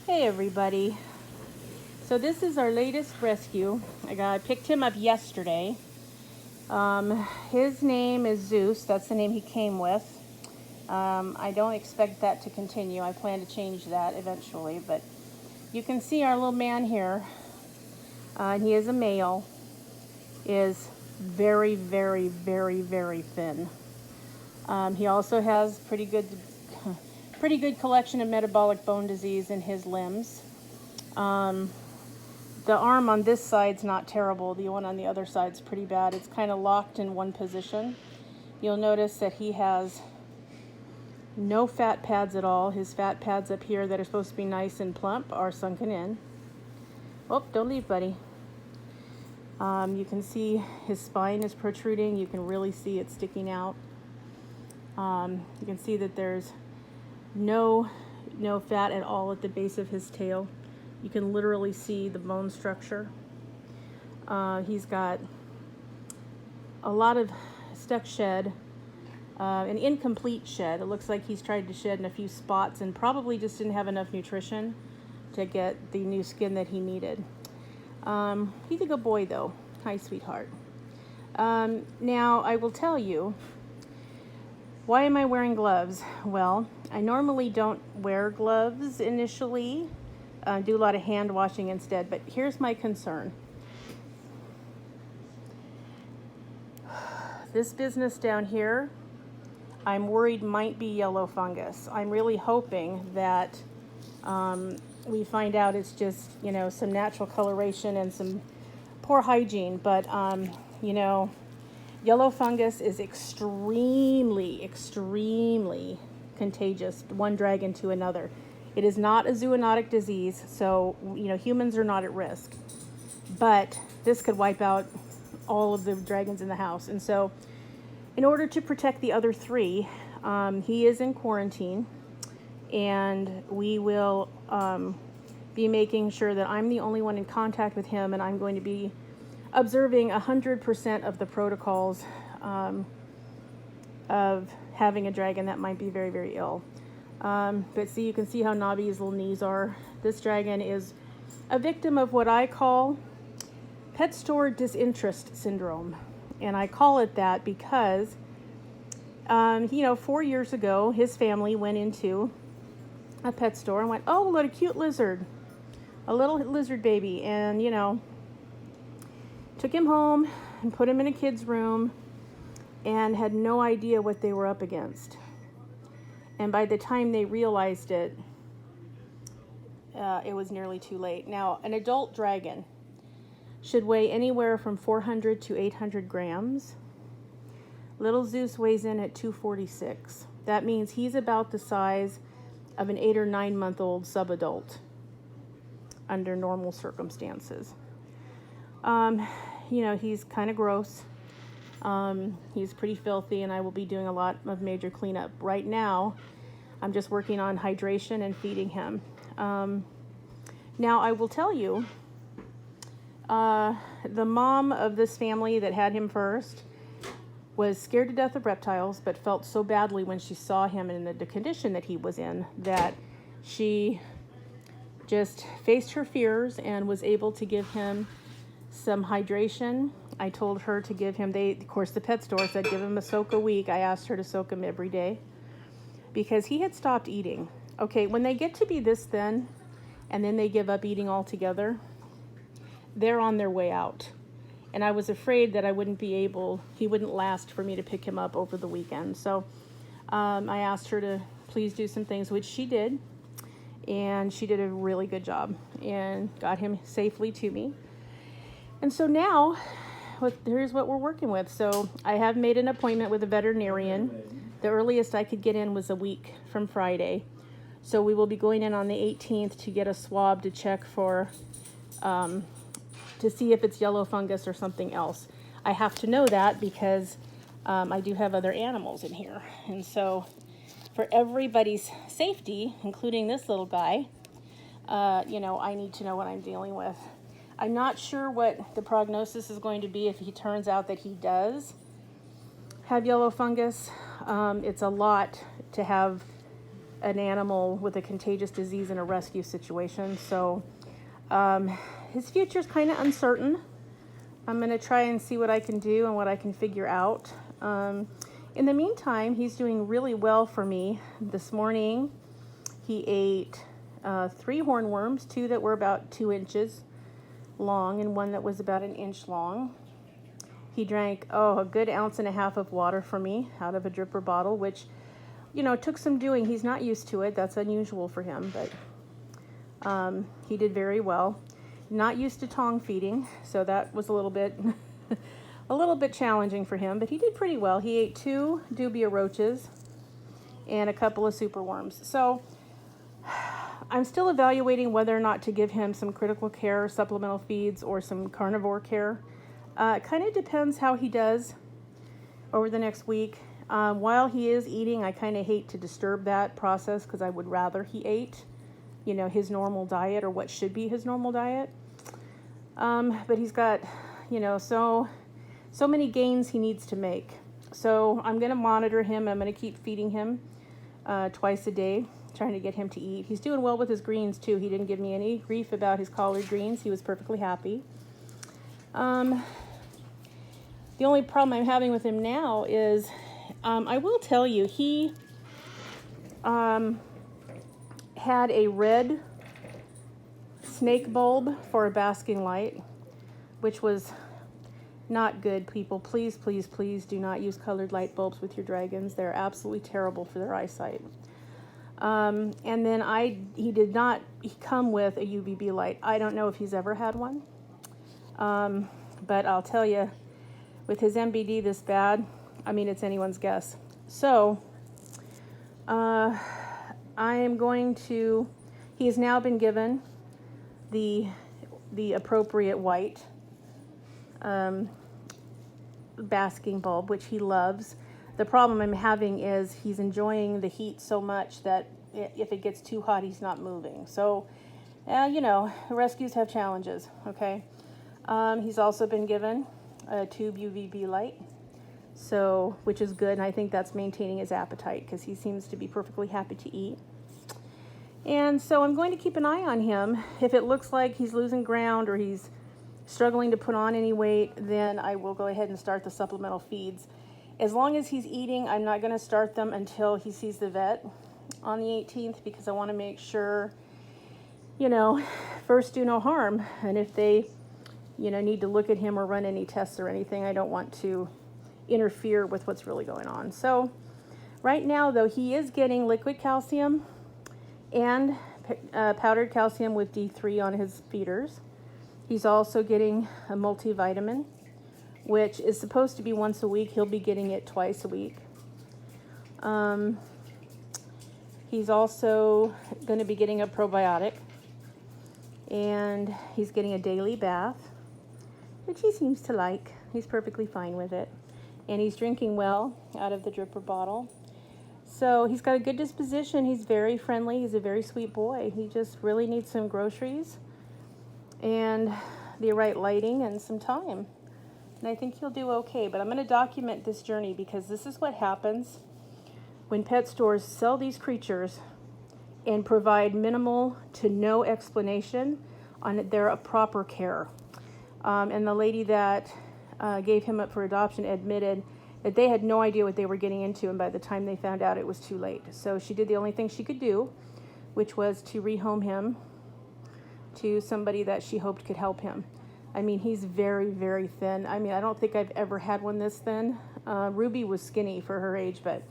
Hey everybody. So this is our latest rescue. I picked him up yesterday. His name is Zeus. That's the name he came with. I don't expect that to continue. I plan to change that eventually. But you can see our little man here. He is a male. Is very, very, very, very thin. He also has pretty good collection of metabolic bone disease in his limbs. The arm on this side's not terrible. The one on the other side's pretty bad. It's kind of locked in one position. You'll notice that he has no fat pads at all. His fat pads up here that are supposed to be nice and plump are sunken in. Oh, don't leave, buddy. You can see his spine is protruding. You can really see it sticking out. You can see that there's no fat at all at the base of his tail. You can literally see the bone structure. He's got a lot of stuck shed, an incomplete shed. It looks like he's tried to shed in a few spots and probably just didn't have enough nutrition to get the new skin that he needed. He's a good boy though. Hi, sweetheart. Now I will tell you, why am I wearing gloves? Well, I normally don't wear gloves initially. Do a lot of hand washing instead, but here's my concern. This business down here, I'm worried might be yellow fungus. I'm really hoping that we find out it's just, some natural coloration and some poor hygiene, but yellow fungus is extremely, extremely contagious, one dragon to another. It is not a zoonotic disease, so humans are not at risk. But this could wipe out all of the dragons in the house. And so in order to protect the other three, he is in quarantine, and we will be making sure that I'm the only one in contact with him, and I'm going to be observing 100% of the protocols of having a dragon that might be very, very ill. But see, you can see how knobby his little knees are. This dragon is a victim of what I call pet store disinterest syndrome. And I call it that because, 4 years ago, his family went into a pet store and went, oh, what a cute lizard, a little lizard baby. And, took him home and put him in a kid's room and had no idea what they were up against. And by the time they realized it, it was nearly too late. Now, an adult dragon should weigh anywhere from 400 to 800 grams. Little Zeus weighs in at 246. That means he's about the size of an 8 or 9 month old subadult under normal circumstances. He's kind of gross. He's pretty filthy, and I will be doing a lot of major cleanup. Right now, I'm just working on hydration and feeding him. Now, I will tell you, the mom of this family that had him first was scared to death of reptiles, but felt so badly when she saw him in the condition that he was in that she just faced her fears and was able to give him some hydration. I told her to give him, of course the pet store said give him a soak a week. I asked her to soak him every day because he had stopped eating. Okay, when they get to be this thin and then they give up eating altogether, they're on their way out. And I was afraid that he wouldn't last for me to pick him up over the weekend. So I asked her to please do some things, which she did. And she did a really good job and got him safely to me. And so now, here's what we're working with. So I have made an appointment with a veterinarian. The earliest I could get in was a week from Friday. So we will be going in on the 18th to get a swab to check for, to see if it's yellow fungus or something else. I have to know that because I do have other animals in here. And so for everybody's safety, including this little guy, I need to know what I'm dealing with. I'm not sure what the prognosis is going to be if he turns out that he does have yellow fungus. It's a lot to have an animal with a contagious disease in a rescue situation. So his future is kind of uncertain. I'm going to try and see what I can do and what I can figure out. In the meantime, he's doing really well for me. This morning, he ate 3 hornworms, 2 that were about 2 inches long and 1 that was about 1 inch long. He drank, a good 1.5 ounces of water for me out of a dripper bottle, which, took some doing. He's not used to it. That's unusual for him, but he did very well. Not used to tongue feeding, so that was a little bit challenging for him, but he did pretty well. He ate 2 dubia roaches and a couple of superworms. So I'm still evaluating whether or not to give him some critical care supplemental feeds or some carnivore care. It kind of depends how he does over the next week. While he is eating, I kind of hate to disturb that process because I would rather he ate, his normal diet or what should be his normal diet. But he's got, so many gains he needs to make. So I'm going to monitor him. I'm going to keep feeding him twice a day, trying to get him to eat. He's doing well with his greens too. He didn't give me any grief about his collard greens. He was perfectly happy. The only problem I'm having with him now is, I will tell you, he had a red snake bulb for a basking light, which was not good, people. Please, please, please do not use colored light bulbs with your dragons. They're absolutely terrible for their eyesight. And then he did not come with a UVB light. I don't know if he's ever had one. But I'll tell you, with his MBD this bad, it's anyone's guess. So, I am going to, he has now been given the appropriate white basking bulb, which he loves. The problem I'm having is he's enjoying the heat so much that if it gets too hot, he's not moving. So, rescues have challenges, okay? He's also been given a tube UVB light, so which is good, and I think that's maintaining his appetite because he seems to be perfectly happy to eat. And so I'm going to keep an eye on him. If it looks like he's losing ground or he's struggling to put on any weight, then I will go ahead and start the supplemental feeds. As long as he's eating, I'm not going to start them until he sees the vet on the 18th because I want to make sure, first do no harm. And if they need to look at him or run any tests or anything, I don't want to interfere with what's really going on. So right now, though, he is getting liquid calcium and powdered calcium with D3 on his feeders. He's also getting a multivitamin, which is supposed to be once a week. He'll be getting it twice a week. He's also going to be getting a probiotic, and he's getting a daily bath, which he seems to like. He's perfectly fine with it. And he's drinking well out of the dripper bottle. So he's got a good disposition. He's very friendly. He's a very sweet boy. He just really needs some groceries and the right lighting and some time. And I think he'll do okay. But I'm going to document this journey because this is what happens when pet stores sell these creatures and provide minimal to no explanation on their proper care. And the lady that gave him up for adoption admitted that they had no idea what they were getting into, and by the time they found out, it was too late. So she did the only thing she could do, which was to rehome him to somebody that she hoped could help him. He's very, very thin. I don't think I've ever had one this thin. Ruby was skinny for her age, but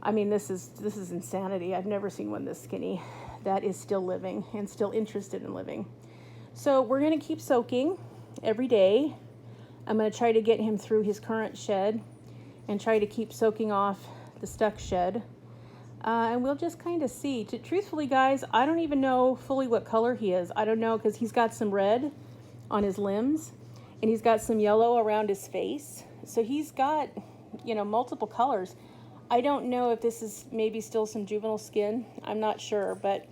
this is insanity. I've never seen one this skinny that is still living and still interested in living. So we're going to keep soaking every day. I'm going to try to get him through his current shed and try to keep soaking off the stuck shed. And we'll just kind of see. Truthfully, guys, I don't even know fully what color he is. I don't know because he's got some red on his limbs and he's got some yellow around his face. So he's got, multiple colors. I don't know if this is maybe still some juvenile skin. I'm not sure. But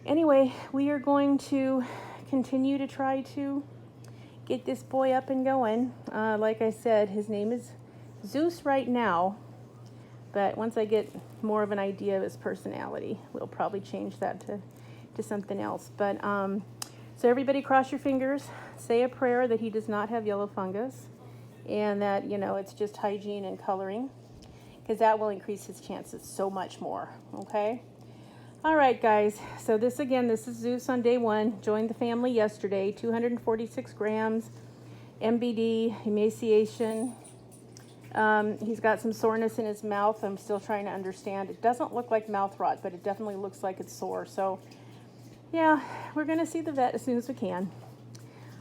anyway, we are going to continue to try to get this boy up and going. Like I said, his name is Zeus right now, But once I get more of an idea of his personality, we'll probably change that to something else. But so everybody cross your fingers, say a prayer that he does not have yellow fungus, and that, you know, it's just hygiene and coloring, because that will increase his chances so much more, okay? All right, guys, so this is Zeus on day 1. Joined the family yesterday, 246 grams, MBD, emaciation. He's got some soreness in his mouth. I'm still trying to understand. It doesn't look like mouth rot, but it definitely looks like it's sore. So, yeah, we're going to see the vet as soon as we can.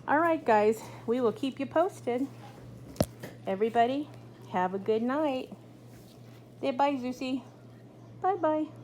All right, guys, we will keep you posted. Everybody, have a good night. Say bye, Zeusy. Bye-bye.